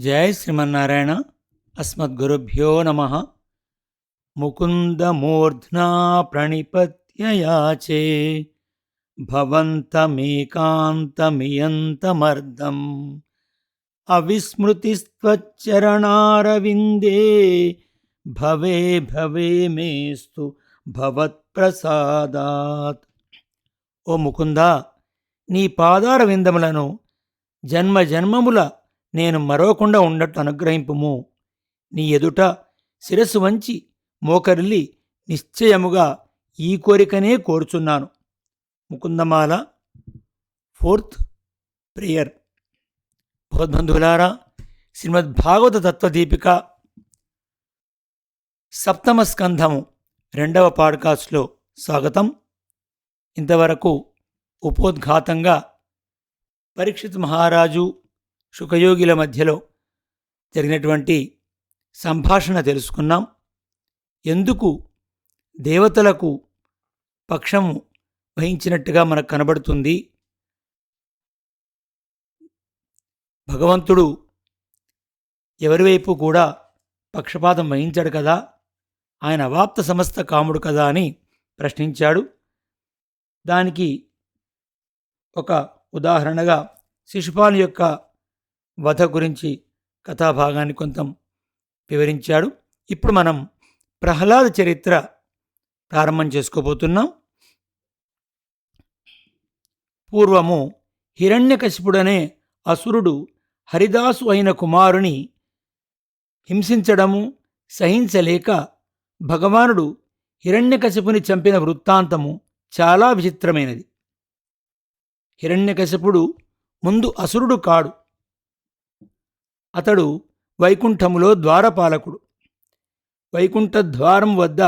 జై శ్రీమన్నారాయణ. అస్మద్గురుభ్యో నమ. ముకుందమూర్ధ్నా ప్రణిపత్యయాచే భవంతమేకాంతమియంతమర్ధం అవిస్మృతిస్త్వచ్చరణారవిందే భవే భవే మేస్తు భవత్ప్రసాదాత్. ఓ ముకుందా, నీ పాదార విందములను జన్మ జన్మముల నేను మరవకుండా ఉండట్టు అనుగ్రహింపుము. నీ ఎదుట శిరస్సు వంచి మోకరిల్లి నిశ్చయముగా ఈ కోరికనే కోరుచున్నాను. Mukundamala 4th prayer. భగవద్బంధువులారా, శ్రీమద్భాగవత తత్వదీపిక 7వ స్కంధము 2వ పాడ్కాస్ట్లో స్వాగతం. ఇంతవరకు ఉపోద్ఘాతంగా పరీక్షిత్ మహారాజు శుకయోగిల మధ్యలో జరిగినటువంటి సంభాషణ తెలుసుకున్నాం. ఎందుకు దేవతలకు పక్షము వహించినట్టుగా మనకు కనబడుతుంది? భగవంతుడు ఎవరివైపు కూడా పక్షపాతం వహించాడు కదా, ఆయన అవాప్త సమస్త కాముడు కదా అని ప్రశ్నించాడు. దానికి ఒక ఉదాహరణగా శిశుపాలు యొక్క వధ గురించి కథాభాగాన్ని కొంత వివరించాడు. ఇప్పుడు మనం ప్రహ్లాద చరిత్ర ప్రారంభం చేసుకోబోతున్నాం. పూర్వము హిరణ్యకశిపుడనే అసురుడు హరిదాసు అయిన కుమారుని హింసించడము సహించలేక భగవానుడు హిరణ్యకశిపుని చంపిన వృత్తాంతము చాలా విచిత్రమైనది. హిరణ్యకశిపుడు ముందు అసురుడు కాడు. అతడు వైకుంఠములో ద్వారపాలకుడు. వైకుంఠ ద్వారం వద్ద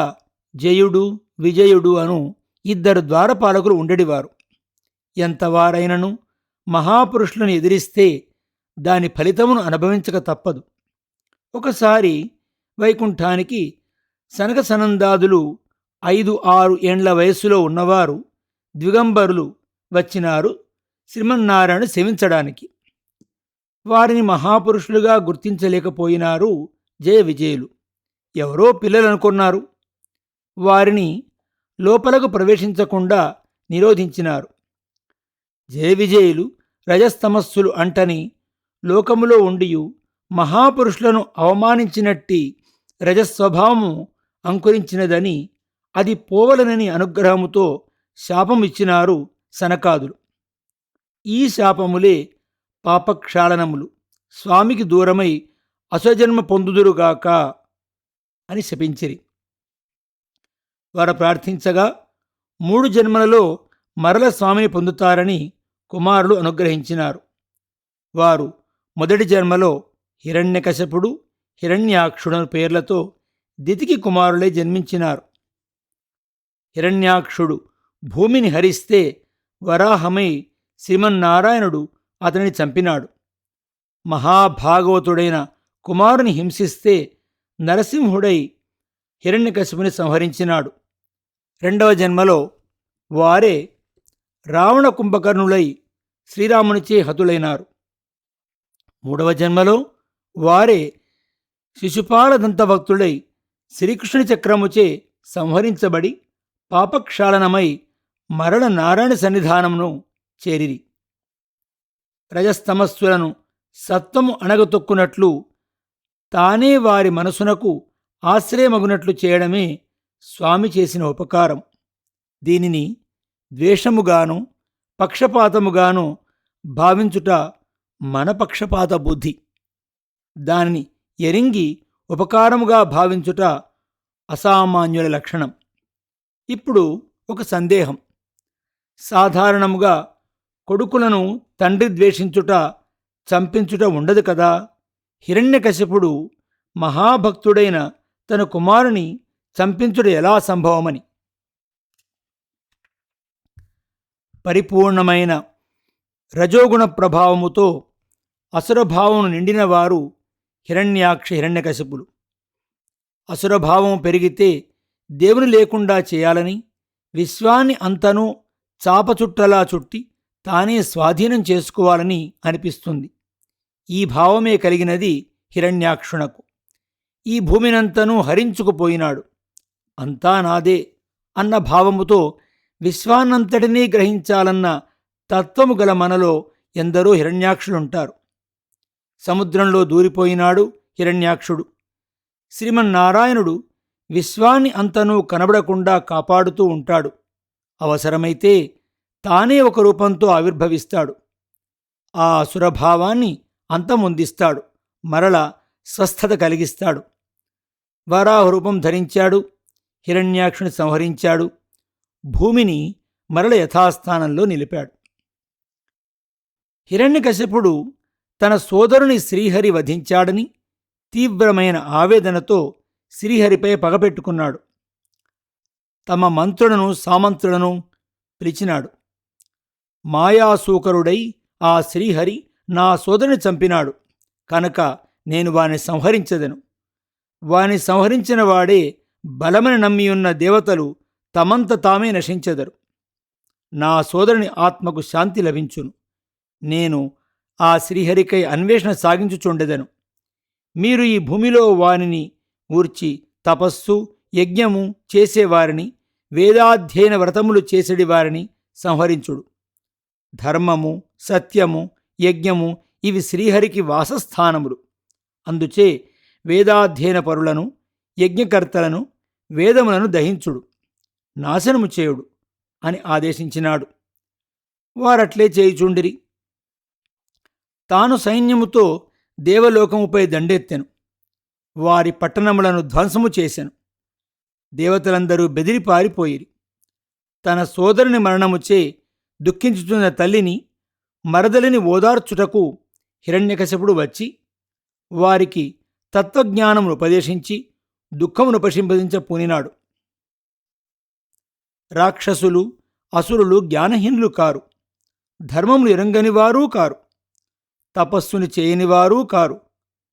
జయుడు విజయుడు అను 2 ద్వారపాలకులు ఉండేవారు. ఎంతవారైనను మహాపురుషులను ఎదిరిస్తే దాని ఫలితమును అనుభవించక తప్పదు. ఒకసారి వైకుంఠానికి సనక సనందాదులు 5-6 ఏండ్ల వయస్సులో ఉన్నవారు ద్విగంబరులు వచ్చినారు శ్రీమన్నారాయణ సేవించడానికి. వారిని మహాపురుషులుగా గుర్తించలేకపోయినారు జయ విజయులు. ఎవరో పిల్లలనుకున్నారు. వారిని లోపలకు ప్రవేశించకుండా నిరోధించినారు. జయ విజయులు రజస్తమస్సులు అంటని లోకములో ఉండియు మహాపురుషులను అవమానించినట్టి రజస్వభావము అంకురించినదని, అది పోవలనని అనుగ్రహముతో శాపమిచ్చినారు సనకాదులు. ఈ శాపములే పాపక్షాళనములు. స్వామికి దూరమై అసజన్మ పొందుదురుగాక అని శపించిరి. వారు ప్రార్థించగా 3 జన్మలలో మరల స్వామిని పొందుతారని కుమారులు అనుగ్రహించినారు. వారు మొదటి జన్మలో హిరణ్యకశపుడు హిరణ్యాక్షుడు పేర్లతో దితికి కుమారులై జన్మించినారు. హిరణ్యాక్షుడు భూమిని హరిస్తే వరాహమై శ్రీమన్నారాయణుడు అతనిని చంపినాడు. మహాభాగవతుడైన కుమారుని హింసిస్తే నరసింహుడై హిరణ్యకశిపుని సంహరించినాడు. 2వ జన్మలో వారే రావణ కుంభకర్ణులై శ్రీరామునిచే హతులైనారు. 3వ జన్మలో వారే శిశుపాల దంతభక్తుడై శ్రీకృష్ణుని చక్రముచే సంహరించబడి పాపక్షాళనమై మరల నారాయణ సన్నిధానమును చేరిరి. రజస్తమస్సులను సత్వము అణగతొక్కునట్లు తానే వారి మనసునకు ఆశ్రయమగునట్లు చేయడమే స్వామి చేసిన ఉపకారం. దీనిని ద్వేషముగాను పక్షపాతముగాను భావించుట మన పక్షపాత బుద్ధి. దానిని ఎరింగి ఉపకారముగా భావించుట అసామాన్యుల లక్షణం. ఇప్పుడు ఒక సందేహం. సాధారణముగా కొడుకులను తండ్రి ద్వేషించుట చంపించుట ఉండదు కదా. హిరణ్యకశిపుడు మహాభక్తుడైన తన కుమారుని చంపించుట ఎలా సంభవమని. పరిపూర్ణమైన రజోగుణ ప్రభావముతో అసురభావము నిండిన వారు హిరణ్యాక్ష హిరణ్యకశిపులు. అసురభావము పెరిగితే దేవుని లేకుండా చేయాలని, విశ్వాన్ని అంతనూ చాపచుట్టలా చుట్టి తానే స్వాధీనం చేసుకోవాలని అనిపిస్తుంది. ఈ భావమే కలిగినది హిరణ్యాక్షునకు. ఈ భూమినంతనూ హరించుకుపోయినాడు. అంతా నాదే అన్న భావముతో విశ్వాన్నంతటినీ గ్రహించాలన్న తత్వము గల మనలో ఎందరో హిరణ్యాక్షులుంటారు. సముద్రంలో దూరిపోయినాడు హిరణ్యాక్షుడు. శ్రీమన్నారాయణుడు విశ్వాన్ని అంతనూ కనబడకుండా కాపాడుతూ ఉంటాడు. అవసరమైతే తానే ఒక రూపంతో ఆవిర్భవిస్తాడు. ఆ అసురభావాన్ని అంతమొందిస్తాడు, మరల స్వస్థత కలిగిస్తాడు. వరాహ రూపం ధరించాడు, హిరణ్యాక్షుని సంహరించాడు, భూమిని మరల యథాస్థానంలో నిలిపాడు. హిరణ్యకశిపుడు తన సోదరుని శ్రీహరి వధించాడని తీవ్రమైన ఆవేదనతో శ్రీహరిపై పగపెట్టుకున్నాడు. తమ మంత్రులను సామంతులను పిలిచినాడు. మాయాసూకరుడై ఆ శ్రీహరి నా సోదరుని చంపినాడు కనుక నేను వాని సంహరించదను. వాని సంహరించిన వాడే బలమని నమ్మియున్న దేవతలు తమంత తామే నశించెదరు. నా సోదరుని ఆత్మకు శాంతి లభించును. నేను ఆ శ్రీహరికై అన్వేషణ సాగించుచుండెదను. మీరు ఈ భూమిలో వానిని ఊర్చి తపస్సు యజ్ఞము చేసేవారిని, వేదాధ్యయన వ్రతములు చేసేడి వారిని సంహరించుడు. ధర్మము సత్యము యజ్ఞము ఇవి శ్రీహరికి వాసస్థానములు. అందుచే వేదాధ్యయన పరులను, యజ్ఞకర్తలను, వేదములను దహించుడు, నాశనము చేయుడు అని ఆదేశించినాడు. వారట్లే చేయుచుండిరి. తాను సైన్యముతో దేవలోకముపై దండెత్తెను. వారి పట్టణములను ధ్వంసము చేసెను. దేవతలందరూ బెదిరి పారిపోయిరి. తన సోదరుని మరణముచే దుఃఖించుతున్న తల్లిని, మరదలిని ఓదార్చుటకు హిరణ్యకశిపుడు వచ్చి వారికి తత్వజ్ఞానమును ఉపదేశించి దుఃఖమును ఉపశంపదించపూనినాడు. రాక్షసులు అసురులు జ్ఞానహీనులు కారు, ధర్మములు ఎరంగనివారూ కారు, తపస్సుని చేయనివారూ కారు.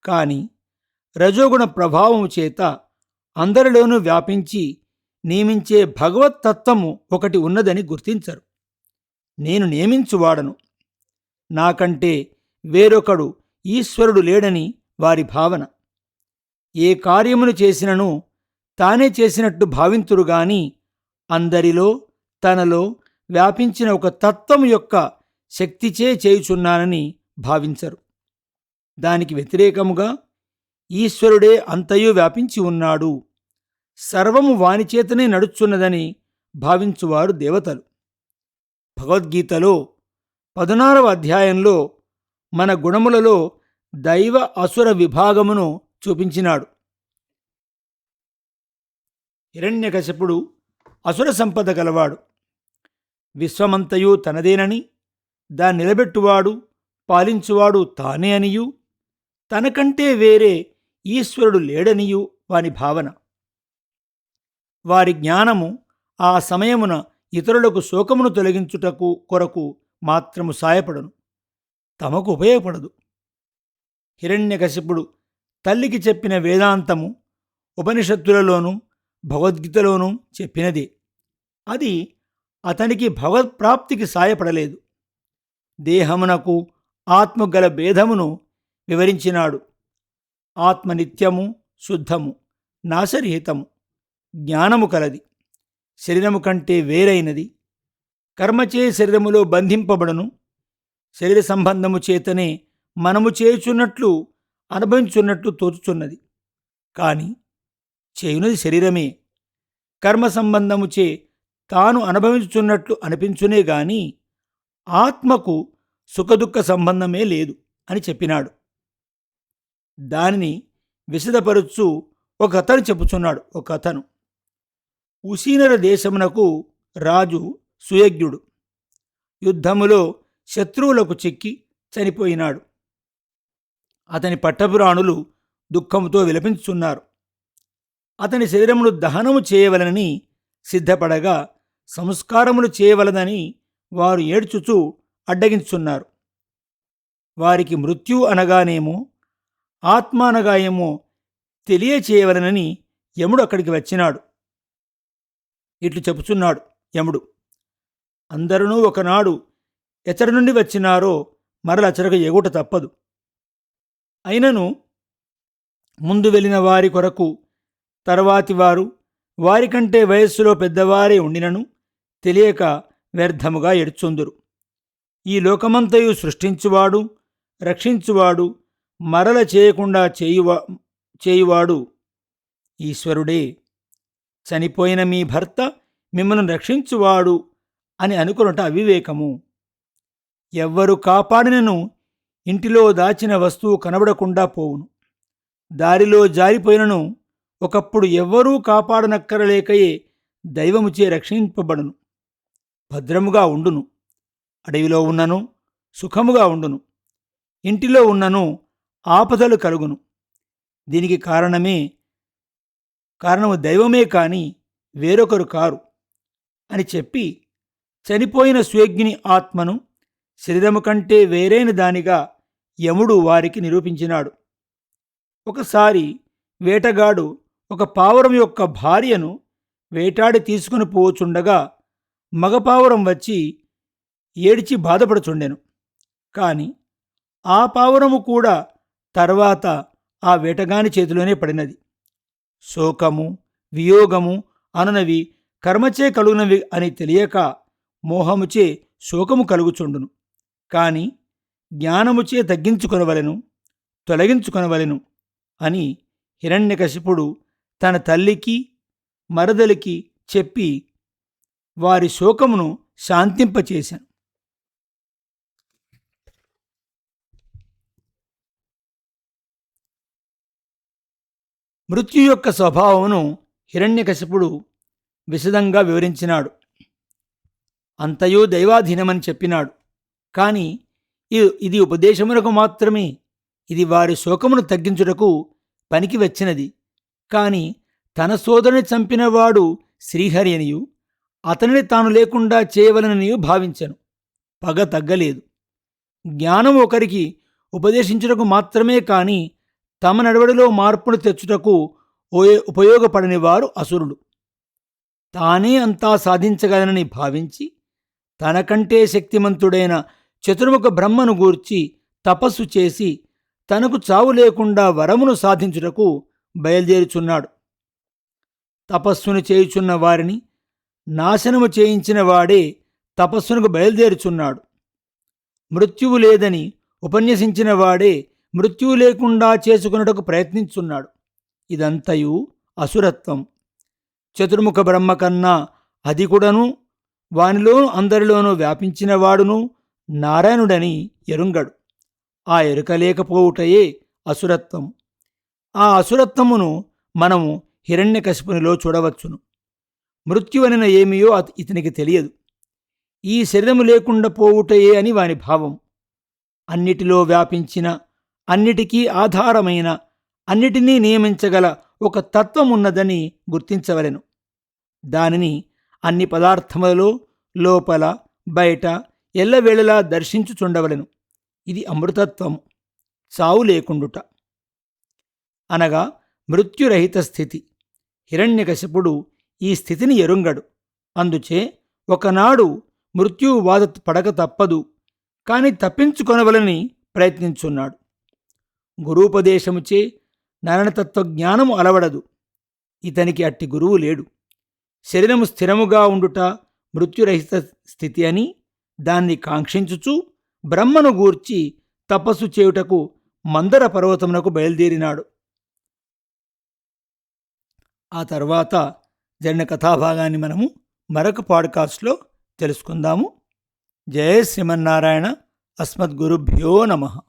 కాని రజోగుణ ప్రభావము చేత అందరిలోనూ వ్యాపించి నియమించే భగవత్తత్వము ఒకటి ఉన్నదని గుర్తించరు. నేను నియమించువాడను, నాకంటే వేరొకడు ఈశ్వరుడు లేడని వారి భావన. ఏ కార్యమును చేసినను తానే చేసినట్టు భావింతురుగాని అందరిలో తనలో వ్యాపించిన ఒక తత్వము యొక్క శక్తిచే చేయుచున్నానని భావించరు. దానికి వ్యతిరేకముగా ఈశ్వరుడే అంతయు వ్యాపించి ఉన్నాడు, సర్వము వానిచేతనే నడుచున్నదని భావించువారు దేవతలు. భగవద్గీతలో 16వ అధ్యాయంలో మన గుణములలో దైవ అసుర విభాగమును చూపించినాడు. హిరణ్యకశిపుడు అసుర సంపద గలవాడు. విశ్వమంతయు తనదేనని, దాన్ని నిలబెట్టువాడు పాలించువాడు తానే అనియు, తనకంటే వేరే ఈశ్వరుడు లేడనియు వాని భావన. వారి జ్ఞానము ఆ సమయమున ఇతరులకు శోకమును తొలగించుటకు కొరకు మాత్రము సాయపడను, తమకు ఉపయోగపడదు. హిరణ్యకశిపుడు తల్లికి చెప్పిన వేదాంతము ఉపనిషత్తులలోనూ భగవద్గీతలోనూ చెప్పినదే. అది అతనికి భగవత్ప్రాప్తికి సాయపడలేదు. దేహమునకు ఆత్మగల భేదమును వివరించినాడు. ఆత్మ నిత్యము శుద్ధము నాశరహితము, జ్ఞానము కలది, శరీరము కంటే వేరైనది, కర్మచే శరీరములో బంధింపబడును. శరీర సంబంధము చేతనే మనము చేయుచున్నట్లు అనుభవించున్నట్లు తోచుచున్నది. కాని చేయునది శరీరమే. కర్మ సంబంధముచే తాను అనుభవించుచున్నట్లు అనిపించునే గాని ఆత్మకు సుఖదుఖ సంబంధమే లేదు అని చెప్పినాడు. దానిని విశదపరుచు ఒక అతను చెప్పుచున్నాడు. ఒక అతను ఉసీనర దేశమునకు రాజు సుయజ్ఞుడు యుద్ధములో శత్రువులకు చిక్కి చనిపోయినాడు. అతని పట్టపురాణులు దుఃఖముతో విలపించుచున్నారు. అతని శరీరమును దహనము చేయవలనని సిద్ధపడగా సంస్కారములు చేయవలనని వారు ఏడ్చుచూ అడ్డగించుచున్నారు. వారికి మృత్యు అనగానేమో ఆత్మ అనగా ఏమో తెలియచేయవలనని యముడు అక్కడికి వచ్చినాడు. ఇట్లు చెప్పుచున్నాడు యముడు: అందరూ ఒకనాడు ఎచ్చడి నుండి వచ్చినారో మరల అచ్చరకు ఎగుట తప్పదు. అయినను ముందు వెళ్ళిన వారి కొరకు తర్వాతి వారు వారికంటే వయస్సులో పెద్దవారే ఉండినను తెలియక వ్యర్థముగా ఎడుచుందురు. ఈ లోకమంతయు సృష్టించువాడు, రక్షించువాడు, మరల చేయకుండా చేయువాడు ఈశ్వరుడే. చనిపోయిన మీ భర్త మిమ్మల్ని రక్షించువాడు అని అనుకొనుట అవివేకము. ఎవ్వరు కాపాడినను ఇంటిలో దాచిన వస్తువు కనబడకుండా పోవును. దారిలో జారిపోయినను ఒకప్పుడు ఎవ్వరూ కాపాడనక్కరలేకయే దైవముచే రక్షింపబడును. భద్రముగా ఉండును. అడవిలో ఉన్నను సుఖముగా ఉండును. ఇంటిలో ఉన్నను ఆపదలు కలుగును. దీనికి కారణము దైవమే కాని వేరొకరు కారు అని చెప్పి చనిపోయిన స్వేగ్ని ఆత్మను శరీరము కంటే వేరైన దానిగా యముడు వారికి నిరూపించినాడు. ఒకసారి వేటగాడు ఒక పావురం యొక్క భార్యను వేటాడి తీసుకుని పోచుండగా మగపావురం వచ్చి ఏడిచి బాధపడుచుండెను. కాని ఆ పావురము కూడా తర్వాత ఆ వేటగాని చేతిలోనే పడినది. శోకము, వియోగము అనునవి కర్మచే కలుగునవి అని తెలియక మోహముచే శోకము కలుగుచుండును. కాని జ్ఞానముచే తగ్గించుకొనవలెను, తొలగించుకొనవలెను అని హిరణ్యకశిపుడు తన తల్లికి మరదలికి చెప్పి వారి శోకమును శాంతింపచేశాను. మృత్యు యొక్క స్వభావమును హిరణ్యకశిపుడు విశదంగా వివరించినాడు. అంతయు దైవాధీనమని చెప్పినాడు. కాని ఇది ఉపదేశమునకు మాత్రమే. ఇది వారి శోకమును తగ్గించుటకు పనికి వచ్చినది. కాని తన సోదరుని చంపినవాడు శ్రీహరి అనియు అతనిని తాను లేకుండా చేయవలననియు భావించెను. పగ తగ్గలేదు. జ్ఞానం ఒకరికి ఉపదేశించుటకు మాత్రమే కాని తమ నడవడిలో మార్పును తెచ్చుటకు ఉపయోగపడని వారు అసురులు. తానే అంతా సాధించగలనని భావించి తనకంటే శక్తిమంతుడైన చతుర్ముఖ బ్రహ్మను గూర్చి తపస్సు చేసి తనకు చావు లేకుండా వరమును సాధించుటకు బయలుదేరుచున్నాడు. తపస్సును చేయుచున్న వారిని నాశనము చేయించిన వాడే తపస్సునకు బయలుదేరుచున్నాడు. మృత్యువు లేదని ఉపన్యసించిన వాడే మృత్యువు లేకుండా చేసుకున్నటకు ప్రయత్నించున్నాడు. ఇదంతయు అసురత్వం. చతుర్ముఖ బ్రహ్మ కన్నా అధికుడను వానిలోను అందరిలోనూ వ్యాపించినవాడును నారాయణుడని ఎరుంగడు. ఆ ఎరుక లేకపోవుటయే అసురత్వం. ఆ అసురత్వమును మనము హిరణ్యకశిపునిలో చూడవచ్చును. మృత్యువనిన ఏమియో ఇతనికి తెలియదు. ఈ శరీరము లేకుండా పోవుటయే అని వాని భావం. అన్నిటిలో వ్యాపించిన, అన్నిటికీ ఆధారమైన, అన్నిటినీ నియమించగల ఒక తత్వమున్నదని గుర్తించవలెను. దానిని అన్ని పదార్థములలో లోపల బయట ఎల్లవేళలా దర్శించుచుండవలెను. ఇది అమృతత్వము, చావు లేకుండుట అనగా మృత్యురహిత స్థితి. హిరణ్యకశిపుడు ఈ స్థితిని ఎరుంగడు. అందుచే ఒకనాడు మృత్యువు బాధ పడక తప్పదు, కాని తప్పించుకొనవలని ప్రయత్నించున్నాడు. గురూపదేశముచే నారాయణతత్వజ్ఞానము అలవడదు. ఇతనికి అట్టి గురువు లేడు. శరీరము స్థిరముగా ఉండుట మృత్యురహిత స్థితి అని దాన్ని కాంక్షించుచు బ్రహ్మను గూర్చి తపస్సు చేయుటకు మందర పర్వతమునకు బయలుదేరినాడు. ఆ తర్వాత జరిగిన కథాభాగాన్ని మనము మరొక పాడ్కాస్ట్లో తెలుసుకుందాము. జయ శ్రీమన్నారాయణ. అస్మద్గురుభ్యో నమః.